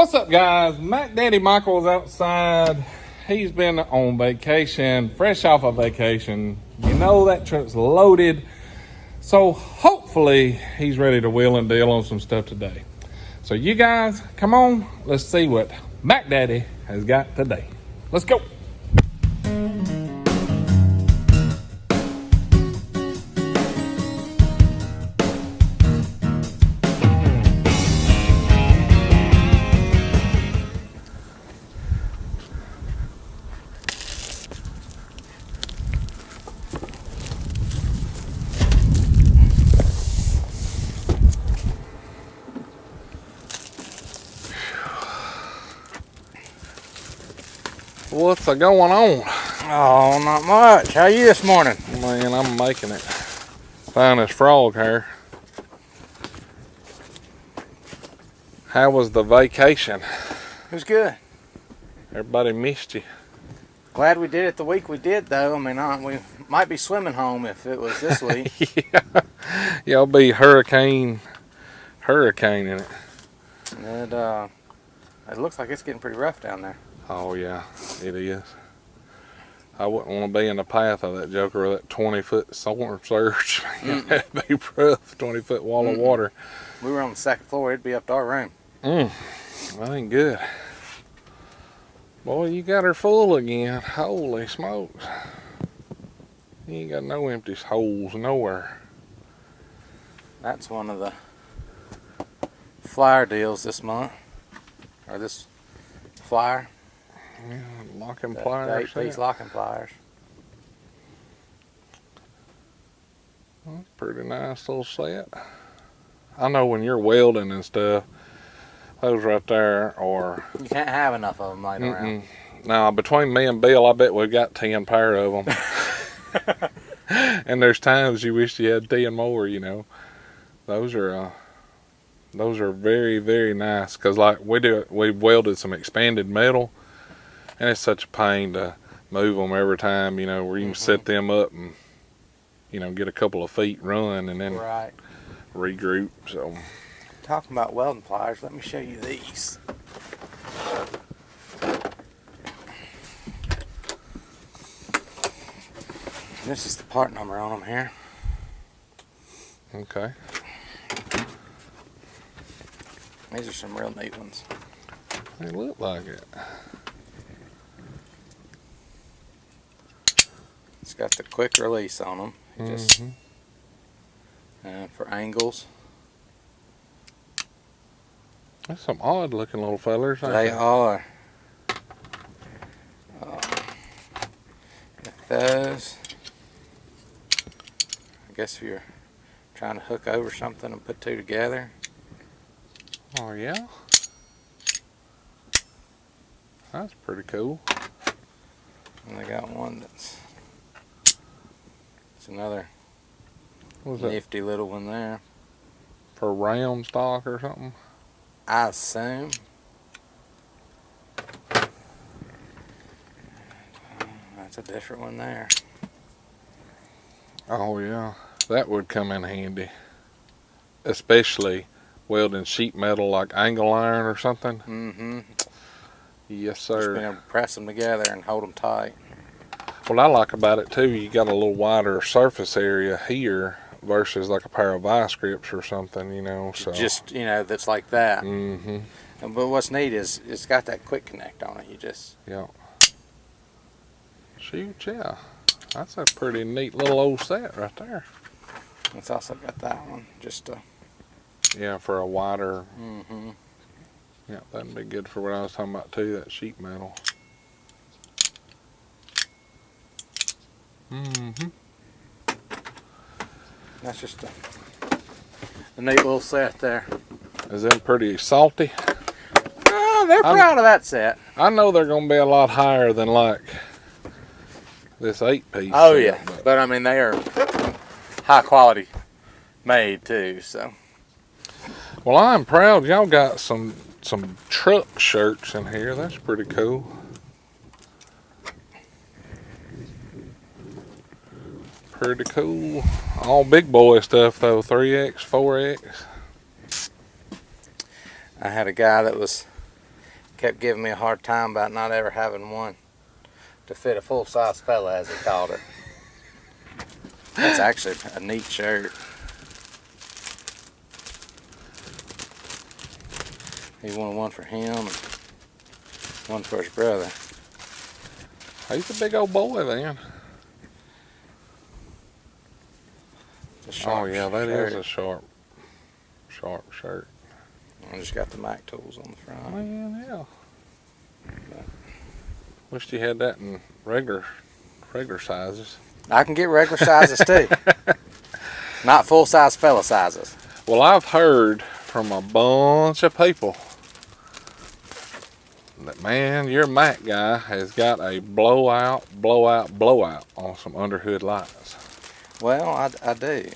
What's up, guys? Mac Daddy Michael's outside. He's been on vacation, fresh off of vacation. You know that truck's loaded. So hopefully he's ready to wheel and deal on some stuff today. So you guys, come on, let's see what Mac Daddy has got today. Let's go. What's going on? Oh, not much. How you this morning? Man, I'm making it. Find this frog here. How was the vacation? It was good. Everybody missed you. Glad we did it the week we did, though. I mean, we might be swimming home if it was this week. Yeah, y'all be hurricaning it. And it looks like it's getting pretty rough down there. Oh yeah, it is. I wouldn't want to be in the path of that joker with that 20-foot storm surge. That'd be rough, 20-foot wall of water. We were on the second floor. It'd be up to our room. That ain't good. Boy, you got her full again. Holy smokes. You ain't got no empty holes nowhere. That's one of the flyer deals this month. Or this flyer. Yeah, locking pliers. 8-piece locking pliers. Well, pretty nice little set. I know when you're welding and stuff, those right there are... You can't have enough of them laying around. Now, between me and Bill, I bet we've got 10 pair of them. And there's times you wish you had 10 more, you know. Those are very, very nice. Because like we welded some expanded metal. And it's such a pain to move them every time, you know, where you can set them up and, you know, get a couple of feet run and then regroup. So, talking about welding pliers, let me show you these. This is the part number on them here. Okay. These are some real neat ones. They look like it. It's got the quick release on them. Just for angles. That's some odd looking little fellers. They are. Got those. I guess if you're trying to hook over something and put two together. Oh yeah. That's pretty cool. And they got one that's another What's nifty that? little one there. For round stock or something? I assume. That's a different one there. Oh yeah, that would come in handy. Especially welding sheet metal like angle iron or something. Yes sir. Just being able to press them together and hold them tight. What I like about it too, you got a little wider surface area here versus like a pair of vice grips or something, you know. So just, you know, that's like that. But what's neat is it's got that quick connect on it. You just shoot, yeah. That's a pretty neat little old set right there. It's also got that one, just yeah, for a wider. Yeah, that'd be good for what I was talking about too. That sheet metal. That's just a neat little set there. Is that pretty salty? They're proud of that set. I know they're going to be a lot higher than like this 8-piece. Oh set, yeah, but I mean they are high quality made too. So. Well, I'm proud y'all got some truck shirts in here. That's pretty cool. Pretty cool. All big boy stuff though, 3X, 4X. I had a guy that was kept giving me a hard time about not ever having one to fit a full-size fella, as he called it. That's actually a neat shirt. He wanted one for him and one for his brother. He's a big old boy then. Oh yeah, that is a sharp shirt. I just got the Mac tools on the front. Man, yeah. Wished you had that in regular sizes. I can get regular sizes too. Not full-size fella sizes. Well, I've heard from a bunch of people that, man, your Mac guy has got a blowout on some underhood lights. Well, I do.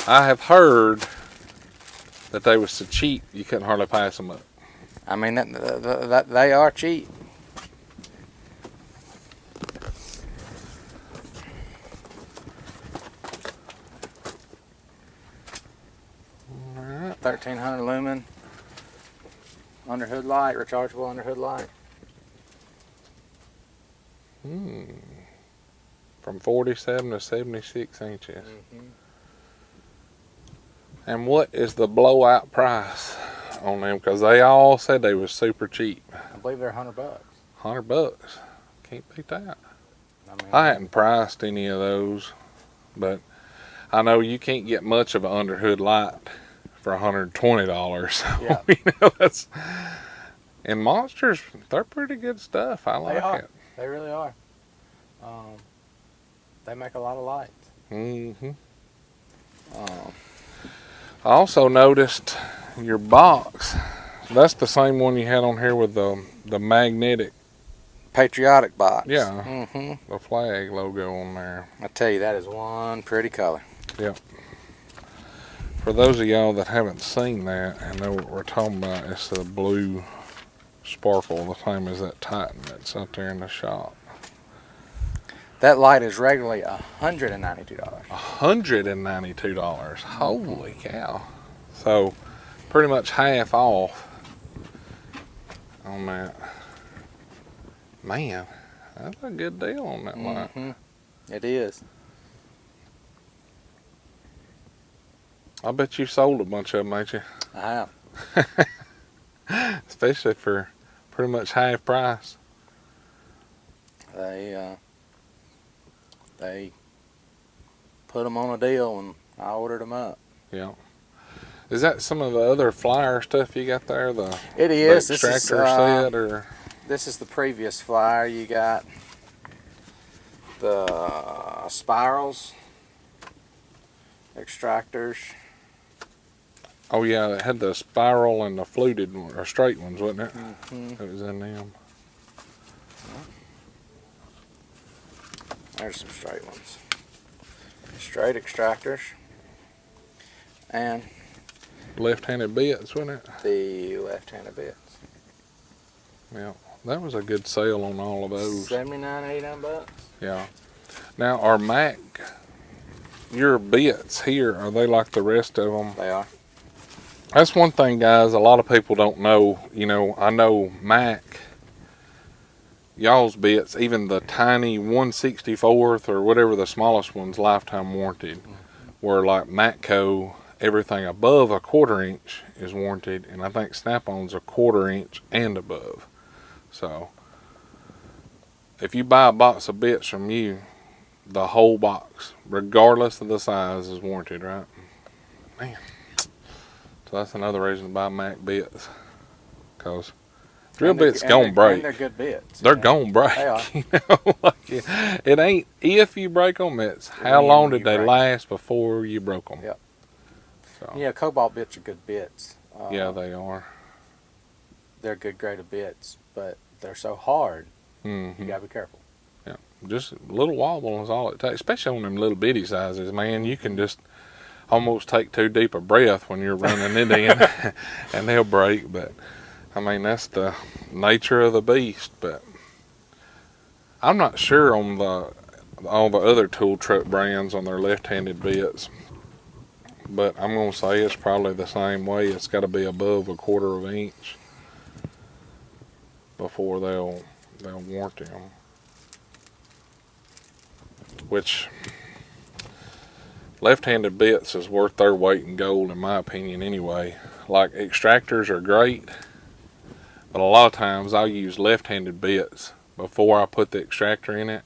I have heard that they was so cheap you couldn't hardly pass them up. I mean, that they are cheap. All right. 1300 lumen underhood light, rechargeable underhood light. From 47 to 76 inches. Mm-hmm. And what is the blowout price on them? Because they all said they was super cheap. I believe they're $100. $100. Can't beat that. I mean, I hadn't priced any of those, but I know you can't get much of an underhood light for $120. Yeah. You know, that's, and Monsters, they're pretty good stuff. I like it. They really are. They make a lot of lights. Mm-hmm. I also noticed your box. That's the same one you had on here with the magnetic. Patriotic box. Yeah. Mm-hmm. The flag logo on there. I tell you, that is one pretty color. Yep. For those of y'all that haven't seen that and know what we're talking about, it's a blue sparkle, the same as that Titan that's out there in the shop. That light is regularly $192. $192. Holy cow. So pretty much half off on that. Man, that's a good deal on that light. It is. I bet you sold a bunch of them, ain't you? I have. Especially for pretty much half price. They put them on a deal and I ordered them up. Yeah. Is that some of the other flyer stuff you got there? It is. The extractor set, or? This is the previous flyer. You got the spirals, extractors. Oh yeah, it had the spiral and the fluted or straight ones, wasn't it? Mm-hmm. It was in them. There's some straight ones. Straight extractors. And Left-handed bits, wasn't it? the left-handed bits. Yeah, that was a good sale on all of those. $79.89. Yeah. Now, are Mac, your bits here, are they like the rest of them? They are. That's one thing, guys, a lot of people don't know. You know, I know Mac, y'all's bits, even the tiny 1/64th or whatever the smallest one's lifetime warranted, where like Matco, everything above a 1/4 inch is warranted, and I think Snap-on's a 1/4 inch and above. So if you buy a box of bits from you, the whole box, regardless of the size, is warranted, right? Man, so that's another reason to buy Mac bits, because drill bits gonna break. And they're good bits. They're gonna break. They are. You know, like it ain't if you break them, it's how long did they last before you broke them. Yep. So, Yeah, cobalt bits are good bits. yeah, they are. They're a good grade of bits, but they're so hard. Mm-hmm. You gotta be careful. Yeah, just a little wobble is all it takes, especially on them little bitty sizes. Man, you can just almost take too deep a breath when you're running it in, and they'll break. But I mean, that's the nature of the beast. But I'm not sure on all the other tool truck brands on their left-handed bits, but I'm gonna say it's probably the same way. It's got to be above a 1/4 inch. before they'll warranty them. Which, left-handed bits is worth their weight in gold in my opinion anyway. Like, extractors are great, but a lot of times I'll use left-handed bits before I put the extractor in it.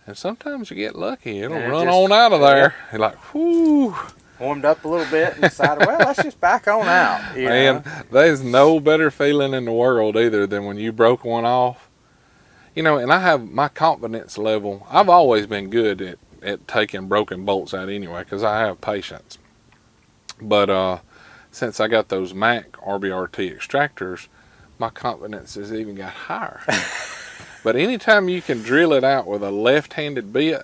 And sometimes you get lucky. It'll run on out of there. You're like, whoo. Warmed up a little bit and decided, well, let's just back on out. Man, there's no better feeling in the world either than when you broke one off. You know, and I have my confidence level. I've always been good at taking broken bolts out anyway, because I have patience. But since I got those Mac RBRT extractors, my confidence has even got higher. But anytime you can drill it out with a left-handed bit,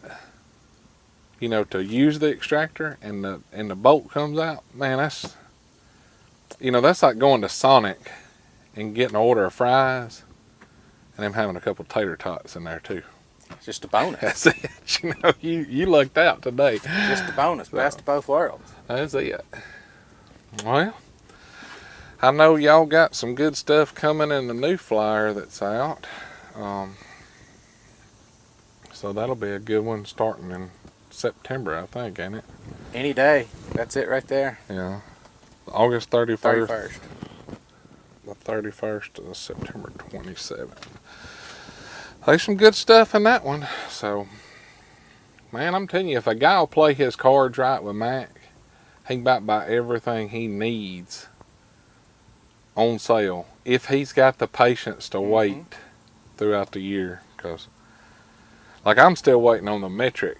you know, to use the extractor and the bolt comes out, man, that's, you know, that's like going to Sonic and getting an order of fries and them having a couple tater tots in there too. It's just a bonus. That's it. You know, you lucked out today. Just a bonus. Best of both worlds. That's it. Well, I know y'all got some good stuff coming in the new Plier that's out. So that'll be a good one starting in September, I think, ain't it? Any day. That's it right there. Yeah. August 31st. 31st. The 31st to September 27th. There's some good stuff in that one. So, man, I'm telling you, if a guy will play his cards right with Mac, he can about buy everything he needs on sale if he's got the patience to wait throughout the year. Because, like, I'm still waiting on the metric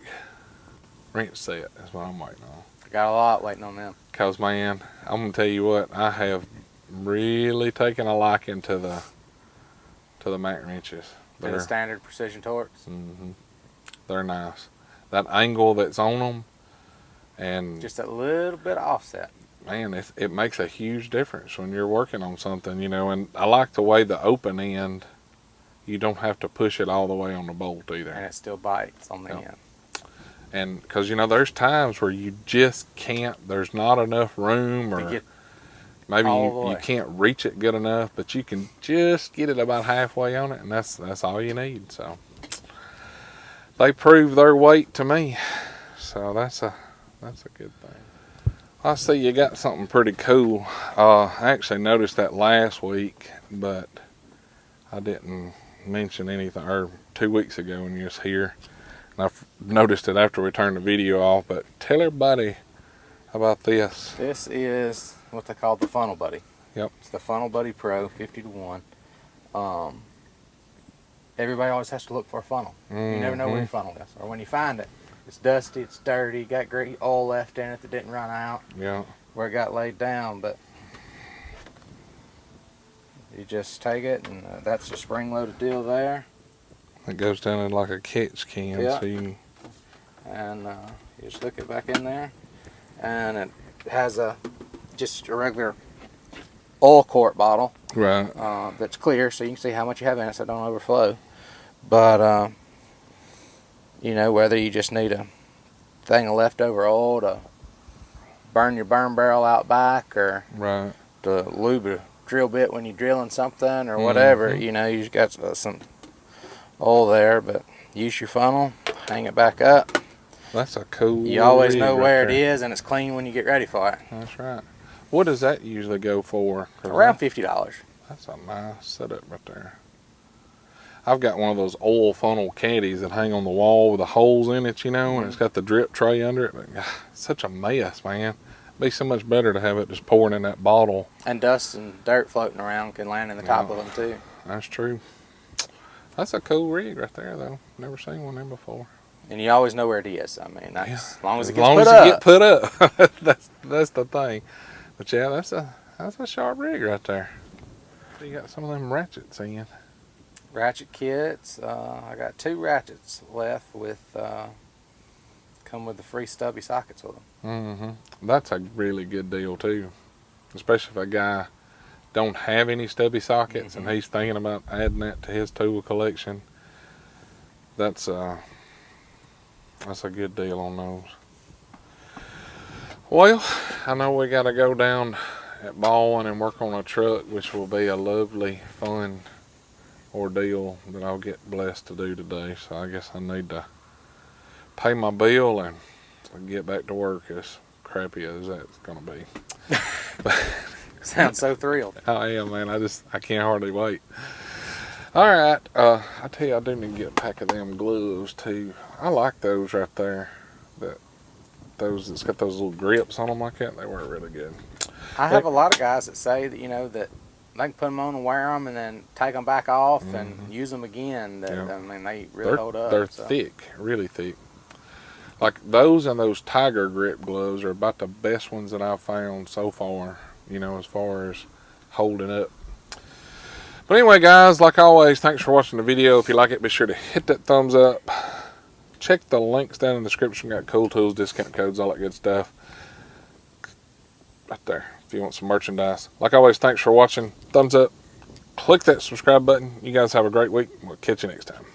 wrench set. That's what I'm waiting on. I got a lot waiting on them. Because, man, I'm going to tell you what, I have really taken a liking to the Mac wrenches. To the standard precision torques. They're nice. That angle that's on them, and just a little bit of offset. Man, it makes a huge difference when you're working on something, you know. And I like the way the open end, you don't have to push it all the way on the bolt either. And it still bites on the end. And because, you know, there's times where you just can't, there's not enough room, or maybe you can't reach it good enough, but you can just get it about halfway on it, and that's all you need. So they prove their weight to me, so that's a good thing. I see you got something pretty cool. I actually noticed that last week, but I didn't mention anything, or 2 weeks ago when you was here. And I noticed it after we turned the video off, but tell everybody about this. This is what they call the Funnel Buddy. Yep. It's the Funnel Buddy Pro 50-to-1. Everybody always has to look for a funnel. You never know where your funnel is, or when you find it, it's dusty, it's dirty, got great oil left in it that didn't run out. Yeah. Where it got laid down, but you just take it, and that's a spring-loaded deal there. It goes down in like a catch can. Yeah. So you and you just hook it back in there, and it has just a regular oil quart bottle. Right. That's clear, so you can see how much you have in it, so it don't overflow. But you know, whether you just need a thing of leftover oil to burn your burn barrel out back, or right, to lube a drill bit when you're drilling something, or whatever, you know, you've got some oil there. But use your funnel, hang it back up. That's a cool. You always know where it is, and it's clean when you get ready for it. That's right. What does that usually go for? Around $50. That's a nice setup right there. I've got one of those oil funnel caddies that hang on the wall with the holes in it, you know, and it's got the drip tray under it. But, it's such a mess, man. It'd be so much better to have it just pouring in that bottle. And dust and dirt floating around can land in the top of them too. That's true. That's a cool rig right there, though. Never seen one there before. And you always know where it is. I mean, that's, as long as it gets put up. That's the thing. But yeah, that's a sharp rig right there. You got some of them ratchets in. Ratchet kits. I got 2 ratchets left with come with the free stubby sockets with them. That's a really good deal too, especially if a guy don't have any stubby sockets and he's thinking about adding that to his tool collection. That's a good deal on those. Well, I know we got to go down at Baldwin and work on a truck, which will be a lovely, fun ordeal that I'll get blessed to do today. So I guess I need to pay my bill and get back to work, as crappy as that's gonna be. Sounds so thrilled. I am, man. I can't hardly wait. All right, I tell you, I do need to get a pack of them gloves too. I like those right there. It's got those little grips on them like that. They work really good. I have a lot of guys that say that, that they can put them on and wear them and then take them back off and use them again. I mean, they really hold up. They're thick, really thick. Like those and those tiger grip gloves are about the best ones that I've found so far, as far as holding up. But anyway, guys, like always, thanks for watching the video. If you like it, be sure to hit that thumbs up. Check the links down in the description. Got cool tools, discount codes, all that good stuff. Right there, if you want some merchandise. Like always, thanks for watching. Thumbs up. Click that subscribe button. You guys have a great week. We'll catch you next time.